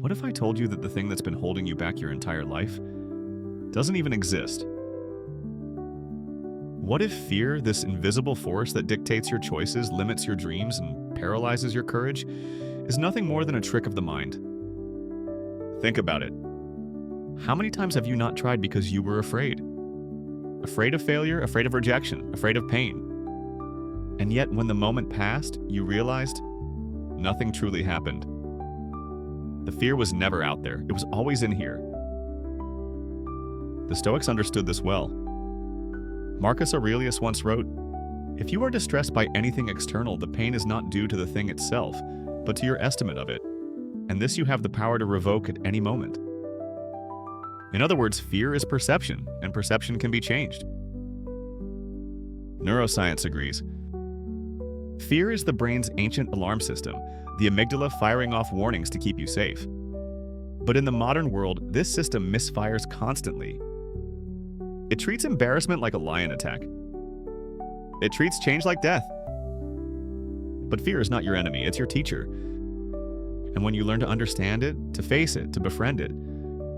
What if I told you that the thing that's been holding you back your entire life doesn't even exist? What if fear, this invisible force that dictates your choices, limits your dreams, and paralyzes your courage, is nothing more than a trick of the mind? Think about it. How many times have you not tried because you were afraid? Afraid of failure, afraid of rejection, afraid of pain. And yet, when the moment passed, you realized nothing truly happened. The fear was never out there. It was always in here. The Stoics understood this well. Marcus Aurelius once wrote, "If you are distressed by anything external, the pain is not due to the thing itself, but to your estimate of it, and this you have the power to revoke at any moment." In other words, fear is perception, and perception can be changed. Neuroscience agrees. Fear is the brain's ancient alarm system, the amygdala firing off warnings to keep you safe. But in the modern world, this system misfires constantly. It treats embarrassment like a lion attack. It treats change like death. But fear is not your enemy, it's your teacher. And when you learn to understand it, to face it, to befriend it,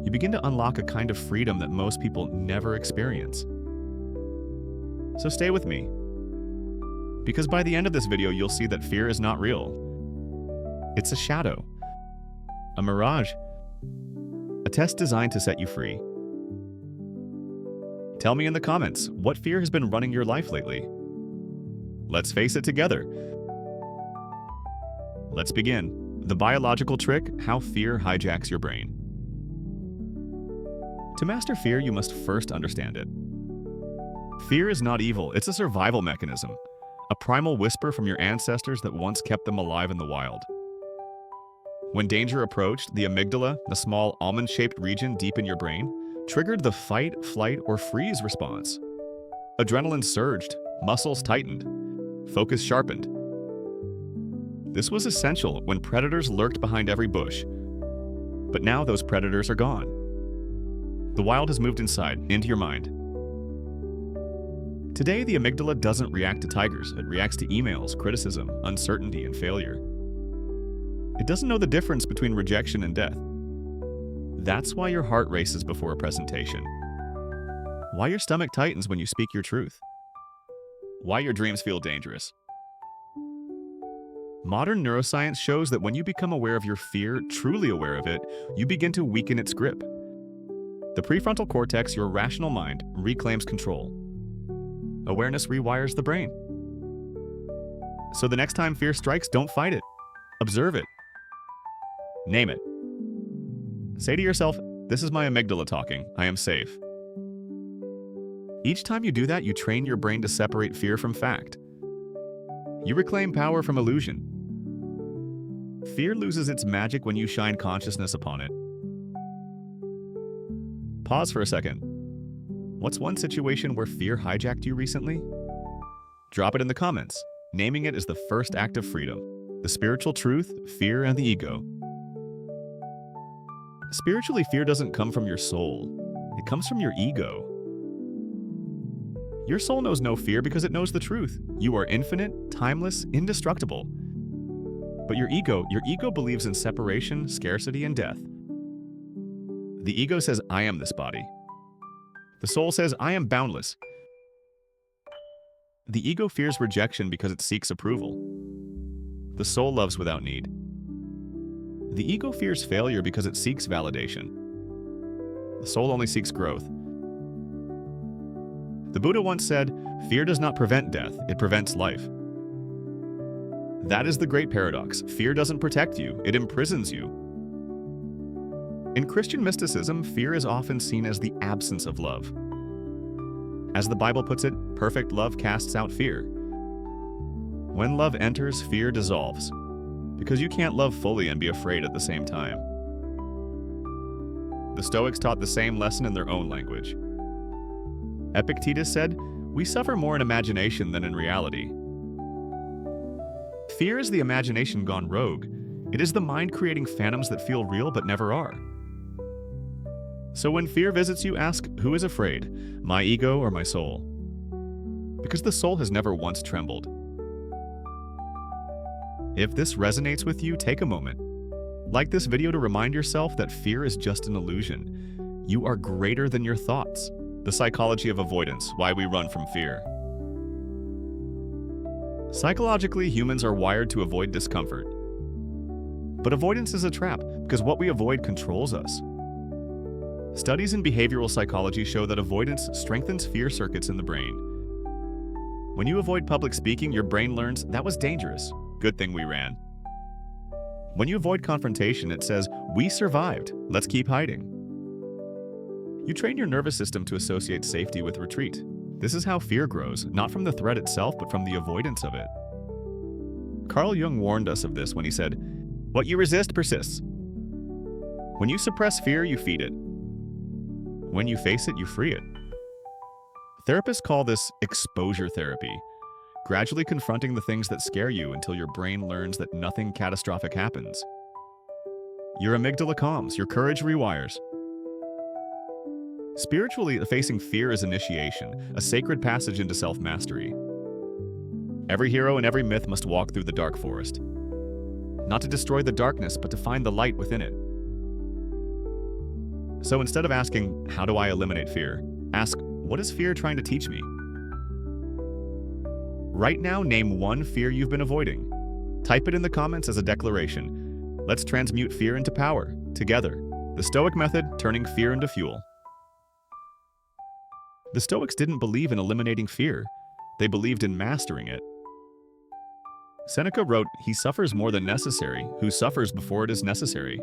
you begin to unlock a kind of freedom that most people never experience. So stay with me. Because by the end of this video, you'll see that fear is not real. It's a shadow, a mirage, a test designed to set you free. Tell me in the comments, what fear has been running your life lately? Let's face it together. Let's begin. The biological trick, how fear hijacks your brain. To master fear, you must first understand it. Fear is not evil, it's a survival mechanism, a primal whisper from your ancestors that once kept them alive in the wild. When danger approached, the amygdala, the small almond-shaped region deep in your brain, triggered the fight, flight, or freeze response. Adrenaline surged, muscles tightened, focus sharpened. This was essential when predators lurked behind every bush. But now those predators are gone. The wild has moved inside, into your mind. Today, the amygdala doesn't react to tigers. It reacts to emails, criticism, uncertainty, and failure. It doesn't know the difference between rejection and death. That's why your heart races before a presentation. Why your stomach tightens when you speak your truth. Why your dreams feel dangerous. Modern neuroscience shows that when you become aware of your fear, truly aware of it, you begin to weaken its grip. The prefrontal cortex, your rational mind, reclaims control. Awareness rewires the brain. So the next time fear strikes, don't fight it. Observe it. Name it. Say to yourself, "This is my amygdala talking. I am safe." Each time you do that, you train your brain to separate fear from fact. You reclaim power from illusion. Fear loses its magic when you shine consciousness upon it. Pause for a second. What's one situation where fear hijacked you recently? Drop it in the comments. Naming it is the first act of freedom. The spiritual truth, fear, and the ego. Spiritually, fear doesn't come from your soul. It comes from your ego. Your soul knows no fear because it knows the truth. You are infinite, timeless, indestructible. But your ego believes in separation, scarcity, and death. The ego says, "I am this body." The soul says, "I am boundless." The ego fears rejection because it seeks approval. The soul loves without need. The ego fears failure because it seeks validation. The soul only seeks growth. The Buddha once said, "Fear does not prevent death, it prevents life." That is the great paradox. Fear doesn't protect you, it imprisons you. In Christian mysticism, fear is often seen as the absence of love. As the Bible puts it, perfect love casts out fear. When love enters, fear dissolves, because you can't love fully and be afraid at the same time. The Stoics taught the same lesson in their own language. Epictetus said, "We suffer more in imagination than in reality." Fear is the imagination gone rogue. It is the mind creating phantoms that feel real but never are. So when fear visits you, ask, who is afraid, my ego or my soul? Because the soul has never once trembled. If this resonates with you, take a moment. Like this video to remind yourself that fear is just an illusion. You are greater than your thoughts. The psychology of avoidance, why we run from fear. Psychologically, humans are wired to avoid discomfort. But avoidance is a trap, because what we avoid controls us. Studies in behavioral psychology show that avoidance strengthens fear circuits in the brain. When you avoid public speaking, your brain learns that was dangerous. Good thing we ran. When you avoid confrontation, it says, we survived, let's keep hiding. You train your nervous system to associate safety with retreat. This is how fear grows, not from the threat itself, but from the avoidance of it. Carl Jung warned us of this when he said, what you resist persists. When you suppress fear, you feed it. When you face it, you free it. Therapists call this exposure therapy, gradually confronting the things that scare you until your brain learns that nothing catastrophic happens. Your amygdala calms, your courage rewires. Spiritually, facing fear is initiation, a sacred passage into self-mastery. Every hero and every myth must walk through the dark forest. Not to destroy the darkness, but to find the light within it. So instead of asking, how do I eliminate fear? Ask, what is fear trying to teach me? Right now, name one fear you've been avoiding. Type it in the comments as a declaration. Let's transmute fear into power, together. The Stoic method, turning fear into fuel. The Stoics didn't believe in eliminating fear. They believed in mastering it. Seneca wrote, he suffers more than necessary, who suffers before it is necessary.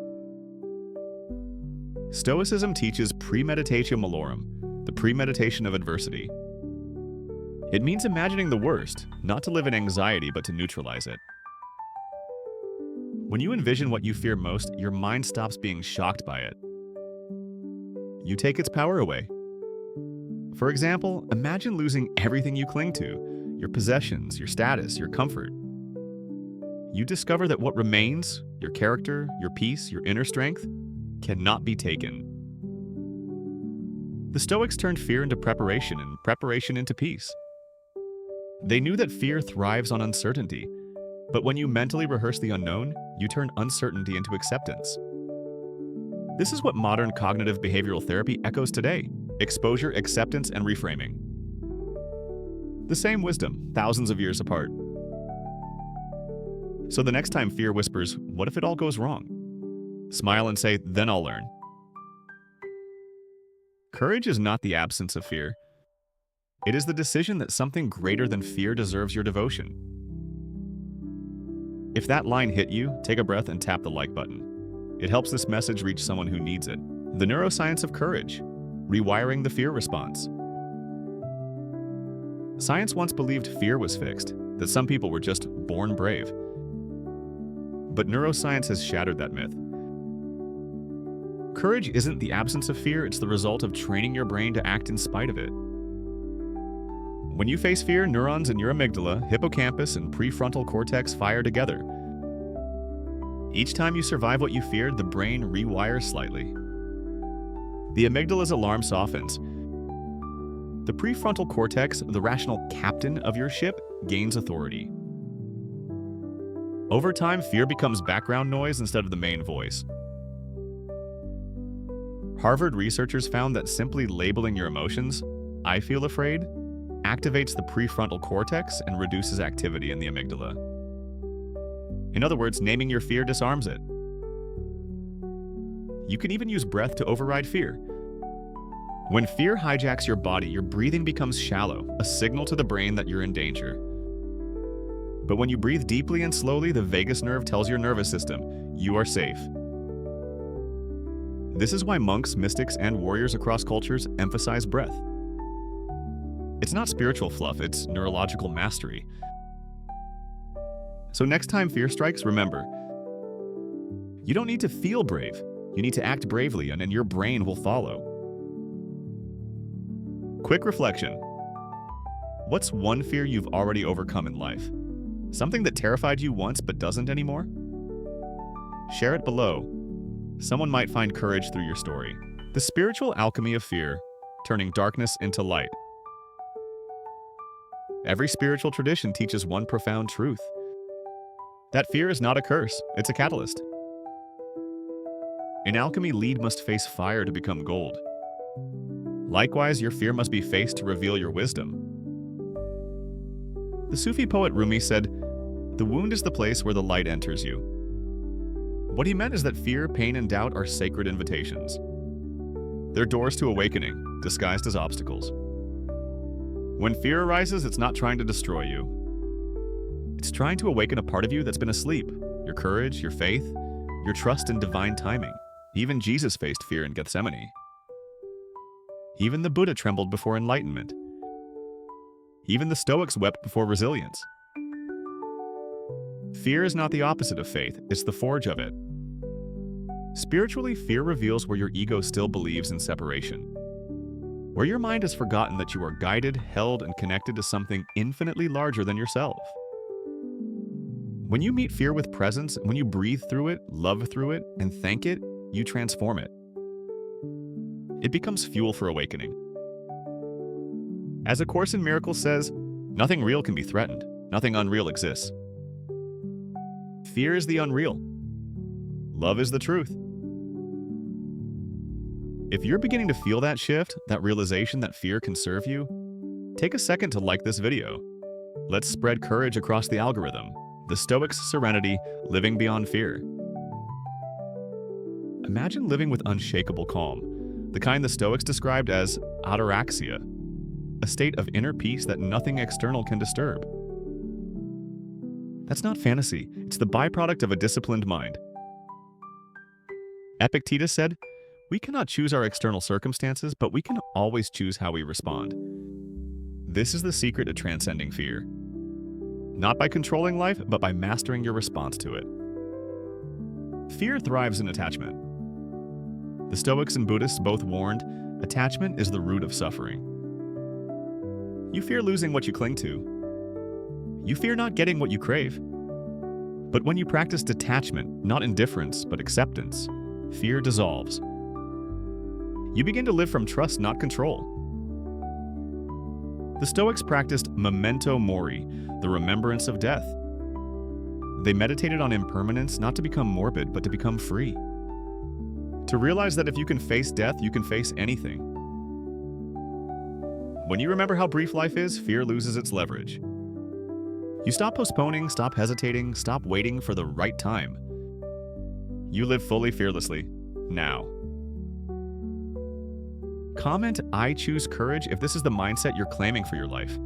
Stoicism teaches premeditatio malorum, the premeditation of adversity. It means imagining the worst, not to live in anxiety, but to neutralize it. When you envision what you fear most, your mind stops being shocked by it. You take its power away. For example, imagine losing everything you cling to, your possessions, your status, your comfort. You discover that what remains, your character, your peace, your inner strength, cannot be taken. The Stoics turned fear into preparation and preparation into peace. They knew that fear thrives on uncertainty, but when you mentally rehearse the unknown, you turn uncertainty into acceptance. This is what modern cognitive behavioral therapy echoes today: exposure, acceptance, and reframing. The same wisdom, thousands of years apart. So the next time fear whispers, what if it all goes wrong? Smile and say, then I'll learn. Courage is not the absence of fear. It is the decision that something greater than fear deserves your devotion. If that line hit you, take a breath and tap the like button. It helps this message reach someone who needs it. The neuroscience of courage, rewiring the fear response. Science once believed fear was fixed, that some people were just born brave. But neuroscience has shattered that myth. Courage isn't the absence of fear, it's the result of training your brain to act in spite of it. When you face fear, neurons in your amygdala, hippocampus, and prefrontal cortex fire together. Each time you survive what you feared, the brain rewires slightly. The amygdala's alarm softens. The prefrontal cortex, the rational captain of your ship, gains authority. Over time, fear becomes background noise instead of the main voice. Harvard researchers found that simply labeling your emotions, I feel afraid, activates the prefrontal cortex and reduces activity in the amygdala. In other words, naming your fear disarms it. You can even use breath to override fear. When fear hijacks your body, your breathing becomes shallow, a signal to the brain that you're in danger. But when you breathe deeply and slowly, the vagus nerve tells your nervous system, you are safe. This is why monks, mystics, and warriors across cultures emphasize breath. It's not spiritual fluff, it's neurological mastery. So next time fear strikes, remember, you don't need to feel brave. You need to act bravely, and then your brain will follow. Quick reflection. What's one fear you've already overcome in life? Something that terrified you once but doesn't anymore? Share it below. Someone might find courage through your story. The spiritual alchemy of fear, turning darkness into light. Every spiritual tradition teaches one profound truth: that fear is not a curse, it's a catalyst. In alchemy, lead must face fire to become gold. Likewise, your fear must be faced to reveal your wisdom. The Sufi poet Rumi said, "The wound is the place where the light enters you." What he meant is that fear, pain, and doubt are sacred invitations. They're doors to awakening, disguised as obstacles. When fear arises, it's not trying to destroy you. It's trying to awaken a part of you that's been asleep. Your courage, your faith, your trust in divine timing. Even Jesus faced fear in Gethsemane. Even the Buddha trembled before enlightenment. Even the Stoics wept before resilience. Fear is not the opposite of faith, it's the forge of it. Spiritually, fear reveals where your ego still believes in separation. Where your mind has forgotten that you are guided, held, and connected to something infinitely larger than yourself. When you meet fear with presence, when you breathe through it, love through it, and thank it, you transform it. It becomes fuel for awakening. As A Course in Miracles says, nothing real can be threatened. Nothing unreal exists. Fear is the unreal. Love is the truth. If you're beginning to feel that shift, that realization that fear can serve you, take a second to like this video. Let's spread courage across the algorithm. The Stoics' serenity, living beyond fear. Imagine living with unshakable calm, the kind the Stoics described as ataraxia, a state of inner peace that nothing external can disturb. That's not fantasy, it's the byproduct of a disciplined mind. Epictetus said, "We cannot choose our external circumstances, but we can always choose how we respond." This is the secret to transcending fear. Not by controlling life, but by mastering your response to it. Fear thrives in attachment. The Stoics and Buddhists both warned, attachment is the root of suffering. You fear losing what you cling to. You fear not getting what you crave. But when you practice detachment, not indifference, but acceptance, fear dissolves. You begin to live from trust, not control. The Stoics practiced memento mori, the remembrance of death. They meditated on impermanence, not to become morbid, but to become free. To realize that if you can face death, you can face anything. When you remember how brief life is, fear loses its leverage. You stop postponing, stop hesitating, stop waiting for the right time. You live fully fearlessly, now. Comment, "I choose courage" if this is the mindset you're claiming for your life.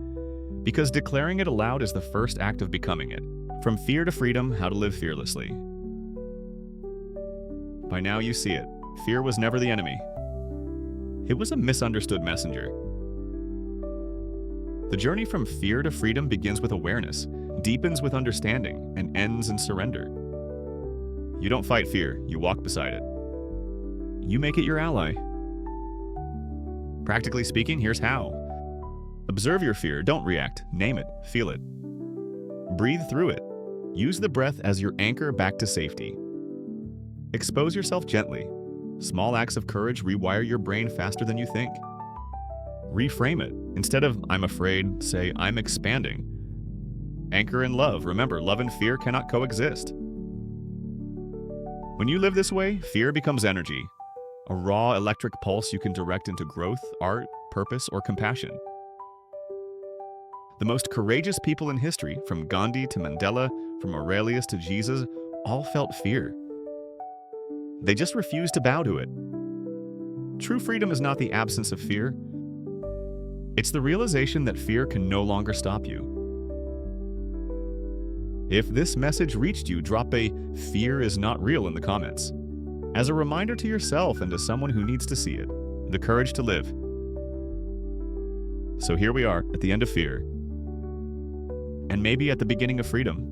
Because declaring it aloud is the first act of becoming it. From fear to freedom, how to live fearlessly. By now you see it. Fear was never the enemy. It was a misunderstood messenger. The journey from fear to freedom begins with awareness, deepens with understanding, and ends in surrender. You don't fight fear, you walk beside it. You make it your ally. Practically speaking, here's how. Observe your fear, don't react, name it, feel it. Breathe through it. Use the breath as your anchor back to safety. Expose yourself gently. Small acts of courage rewire your brain faster than you think. Reframe it. Instead of "I'm afraid," say "I'm expanding." Anchor in love. Remember, love and fear cannot coexist. When you live this way, fear becomes energy. A raw electric pulse you can direct into growth, art, purpose, or compassion. The most courageous people in history, from Gandhi to Mandela, from Aurelius to Jesus, all felt fear. They just refused to bow to it. True freedom is not the absence of fear. It's the realization that fear can no longer stop you. If this message reached you, drop a "fear is not real" in the comments. As a reminder to yourself and to someone who needs to see it, the courage to live. So here we are, at the end of fear. And maybe at the beginning of freedom.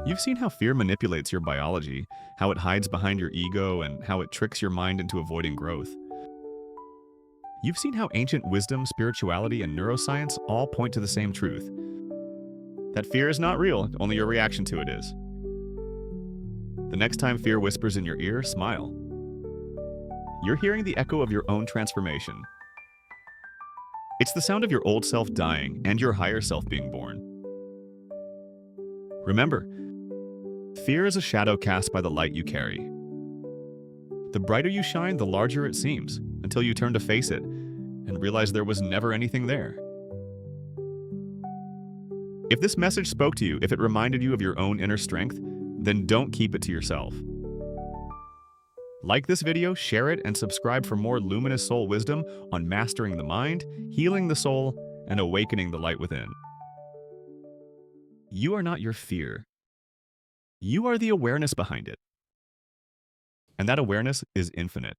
You've seen how fear manipulates your biology, how it hides behind your ego, and how it tricks your mind into avoiding growth. You've seen how ancient wisdom, spirituality, and neuroscience all point to the same truth. That fear is not real, only your reaction to it is. The next time fear whispers in your ear, smile. You're hearing the echo of your own transformation. It's the sound of your old self dying and your higher self being born. Remember, fear is a shadow cast by the light you carry. The brighter you shine, the larger it seems, until you turn to face it and realize there was never anything there. If this message spoke to you, if it reminded you of your own inner strength, then don't keep it to yourself. Like this video, share it, and subscribe for more luminous soul wisdom on mastering the mind, healing the soul, and awakening the light within. You are not your fear. You are the awareness behind it. And that awareness is infinite.